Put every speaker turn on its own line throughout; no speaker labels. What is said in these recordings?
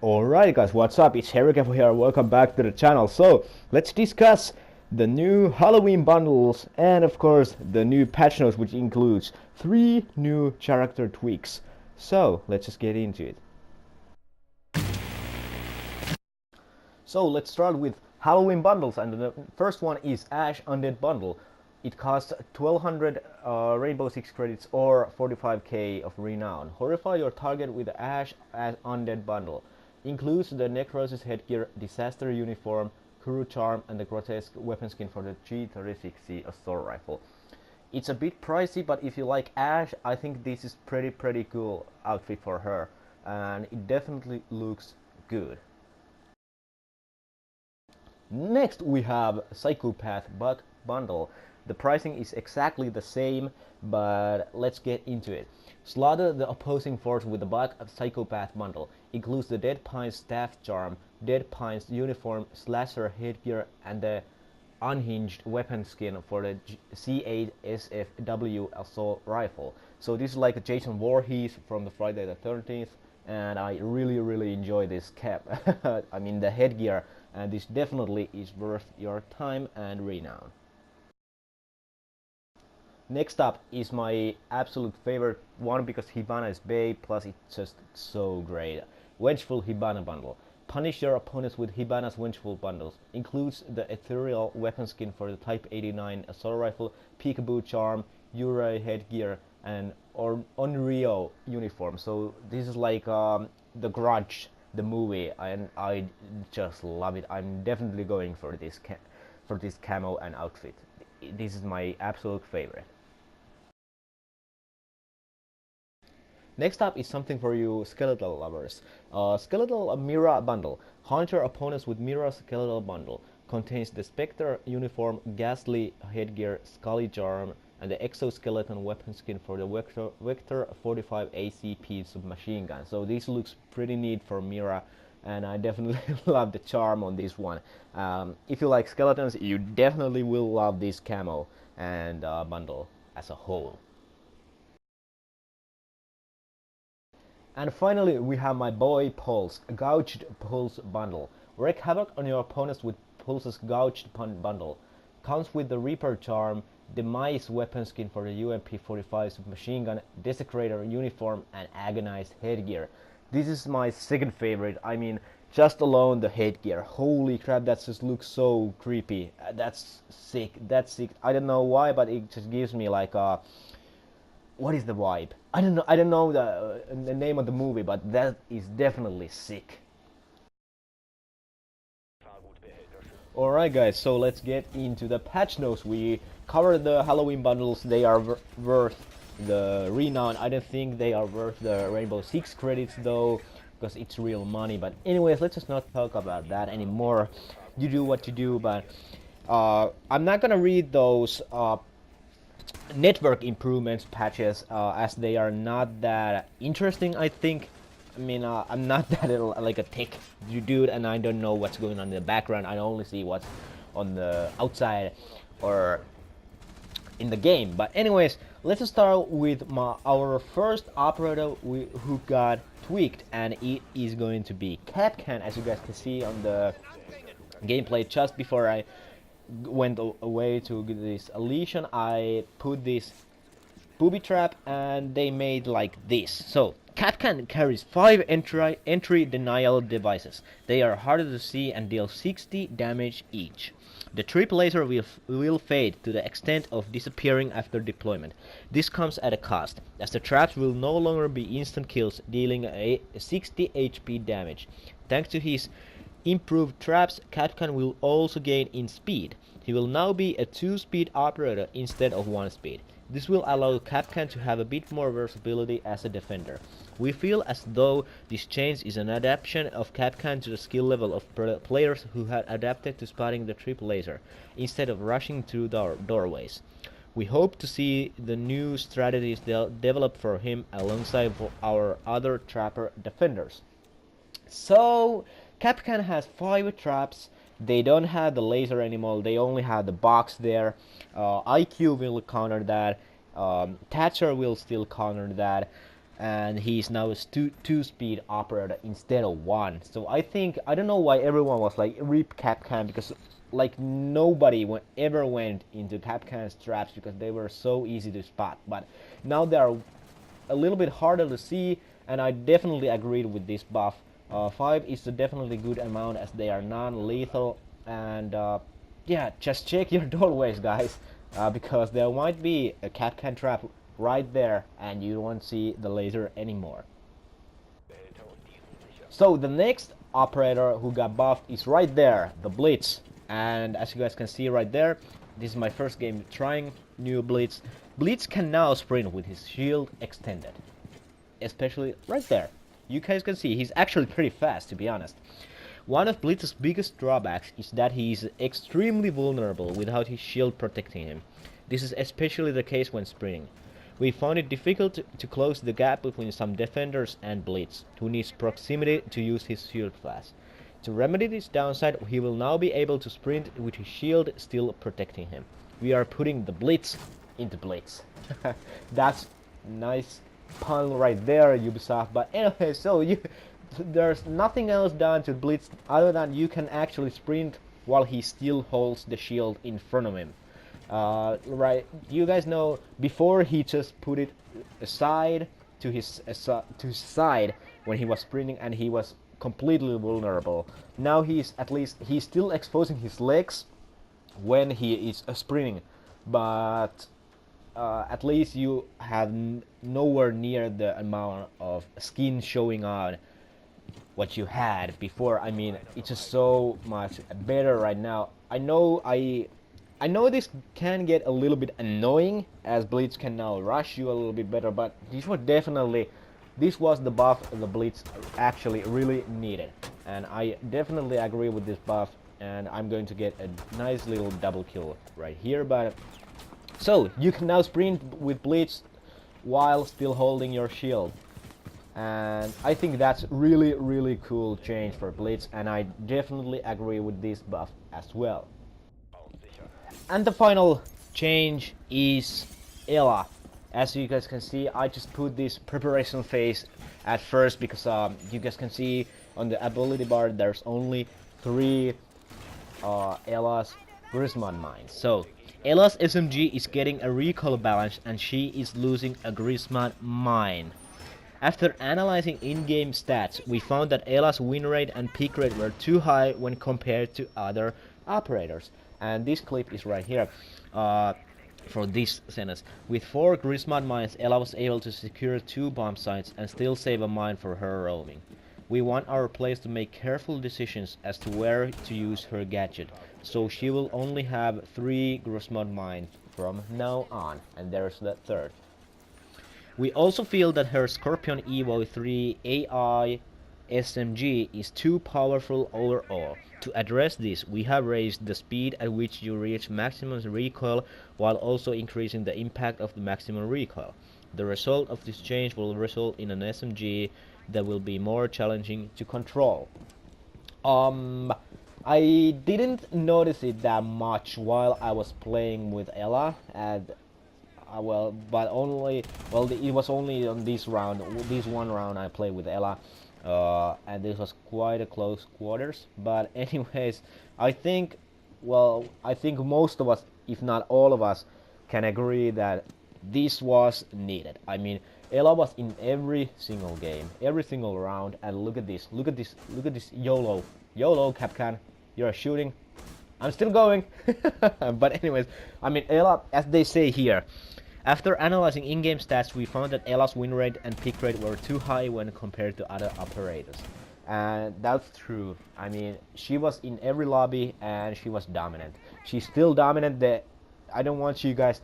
Alright guys, what's up? It's SHAREfactory here, welcome back to the channel. So, let's discuss the new Halloween bundles and of course the new patch notes, which includes 3 new character tweaks. So, let's just get into it. So, let's start with Halloween bundles, and the first one is Ash Undead Bundle. It costs 1200 Rainbow Six credits or 45k of renown. Horrify your target with the Ash Undead Bundle. Includes the Necrosis headgear, Disaster uniform, Kuru charm, and the grotesque weapon skin for the G36C assault rifle. It's a bit pricey, but if you like Ash, I think this is pretty cool outfit for her, and it definitely looks good. Next we have Psychopath Bug Bundle. The pricing is exactly the same, but let's get into it. Slaughter the opposing force with the Bug Psychopath Bundle. Includes the Dead Pines staff charm, Dead Pines uniform, slasher headgear, and the unhinged weapon skin for the C8 SFW assault rifle. So this is like a Jason Voorhees from the Friday the 13th, and I really enjoy this cap. I mean the headgear, and this definitely is worth your time and renown. Next up is my absolute favorite one because Hibana is bae, plus it's just so great. Vengeful Hibana Bundle. Punish your opponents with Hibana's Vengeful Bundles. Includes the ethereal weapon skin for the Type 89 assault rifle, Peekaboo charm, Yurei headgear, and Onryo uniform. So this is like The Grudge, the movie, and I just love it. I'm definitely going for this camo and outfit. This is my absolute favorite. Next up is something for you skeletal lovers. Skeletal Mira Bundle. Hunt your opponents with Mira Skeletal Bundle. Contains the Spectre uniform, Ghastly headgear, Scully charm, and the exoskeleton weapon skin for the Vector 45 ACP submachine gun. So this looks pretty neat for Mira, and I definitely love the charm on this one. If you like skeletons, you definitely will love this camo and bundle as a whole. And finally, we have my boy Pulse, Gouged Pulse Bundle. Wreak havoc on your opponents with Pulse's Gouged Bundle. Comes with the Reaper charm, Demise weapon skin for the UMP-45 submachine gun, Desecrator uniform, and Agonized headgear. This is my second favorite. I mean, just alone the headgear. Holy crap, that just looks so creepy. That's sick. That's sick. I don't know why, but it just gives me like a... What is the vibe? I don't know the name of the movie, but that is definitely sick. Alright guys, so let's get into the patch notes. We covered the Halloween bundles. They are worth the renown. I don't think they are worth the Rainbow Six credits though, because it's real money. But anyways, let's just not talk about that anymore. You do what you do, but I'm not gonna read those network improvements patches as they are not that interesting, I think. I mean, I'm not that like a tech dude, and I don't know what's going on in the background. I only see what's on the outside or in the game. But anyways, let's start with our first operator who got tweaked, and it is going to be Capcan. As you guys can see on the gameplay just before I went away to this Elysian, I put this booby trap and they made like this. So Capcan carries 5 entry denial devices. They are harder to see and deal 60 damage each. The trip laser will fade to the extent of disappearing after deployment. This comes at a cost, as the traps will no longer be instant kills, dealing a 60 HP damage. Thanks to his improved traps, Capcan will also gain in speed. He will now be a 2-speed operator instead of 1-speed. This will allow Capcan to have a bit more versatility as a defender. We feel as though this change is an adaptation of Capcan to the skill level of players who had adapted to spotting the trip laser, instead of rushing through doorways. We hope to see the new strategies developed for him alongside our other trapper defenders. So Capcan has 5 traps. They don't have the laser anymore, they only have the box there. IQ will counter that, Thatcher will still counter that, and he's now a two-speed operator instead of one. So I don't know why everyone was like rip Kapkan, because like nobody ever went into Kapkan's traps because they were so easy to spot. But now they are a little bit harder to see, and I definitely agreed with this buff. 5 is a definitely good amount as they are non-lethal, and yeah, just check your doorways, guys, because there might be a Kapkan trap right there and you won't see the laser anymore. So the next operator who got buffed is right there, the Blitz. And as you guys can see right there, this is my first game trying new Blitz. Blitz can now sprint with his shield extended, especially right there. You guys can see he's actually pretty fast, to be honest. One of Blitz's biggest drawbacks is that he is extremely vulnerable without his shield protecting him. This is especially the case when sprinting. We found it difficult to close the gap between some defenders and Blitz, who needs proximity to use his shield flash. To remedy this downside, he will now be able to sprint with his shield still protecting him. We are putting the Blitz into Blitz. That's nice pun right there, Ubisoft. But anyway, so there's nothing else done to Blitz other than you can actually sprint while he still holds the shield in front of him. Right, you guys know before he just put it aside to his side when he was sprinting and he was completely vulnerable. Now he's still exposing his legs when he is sprinting, but at least you have nowhere near the amount of skin showing on what you had before. I mean, it's just so much better right now. I know this can get a little bit annoying as Blitz can now rush you a little bit better, but this was the buff the Blitz actually really needed, and I definitely agree with this buff, and I'm going to get a nice little double kill right here. But so you can now sprint with Blitz while still holding your shield, and I think that's really cool change for Blitz, and I definitely agree with this buff as well. And the final change is ELA. As you guys can see, I just put this preparation phase at first because you guys can see on the ability bar there's only 3 ELA's Grismod mines. So ELA's SMG is getting a recoil balance and she is losing a Grismod mine. After analyzing in-game stats, we found that ELA's win rate and peak rate were too high when compared to other operators. And this clip is right here for this sentence. With 4 Grismod mines, ELA was able to secure 2 bomb sites and still save a mine for her roaming. We want our players to make careful decisions as to where to use her gadget, so she will only have 3 Grismod mines from now on, and there's the 3rd. We also feel that her Scorpion Evo 3 AI SMG is too powerful overall. To address this, we have raised the speed at which you reach maximum recoil while also increasing the impact of the maximum recoil. The result of this change will result in an SMG that will be more challenging to control. I didn't notice it that much while I was playing with ELA, and it was only on this one round I played with ELA. And this was quite a close quarters, but anyways, I think most of us, if not all of us, can agree that this was needed. I mean, ELA was in every single game, every single round, and look at this YOLO Kapkan, you're shooting, I'm still going. But anyways, I mean, ELA, as they say here, after analyzing in-game stats, we found that ELA's win rate and peak rate were too high when compared to other operators. And that's true. I mean, she was in every lobby and she was dominant. She's still dominant. I don't want you guys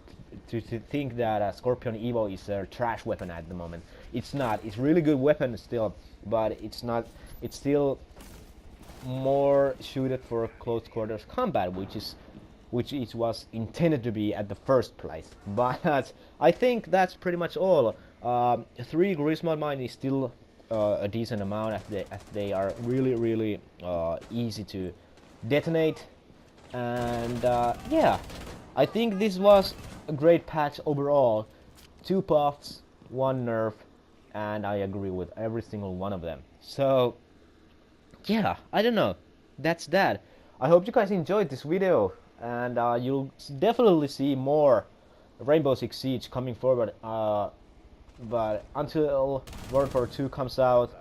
to think that Scorpion Evo is a trash weapon at the moment. It's not. It's a really good weapon still, but it's not. It's still more suited for close quarters combat, which it was intended to be at the first place. But I think that's pretty much all. 3 Grismod mine is still a decent amount as they are really easy to detonate. And yeah, I think this was a great patch overall. 2 buffs, 1 nerf, and I agree with every single one of them. So yeah, I don't know, that's that. I hope you guys enjoyed this video, and you'll definitely see more Rainbow Six Siege coming forward, but until World War II comes out,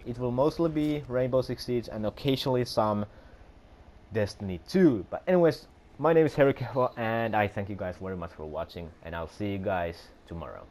it will mostly be Rainbow Six Siege and occasionally some Destiny 2. But anyways, my name is SHAREfactory, and I thank you guys very much for watching, and I'll see you guys tomorrow.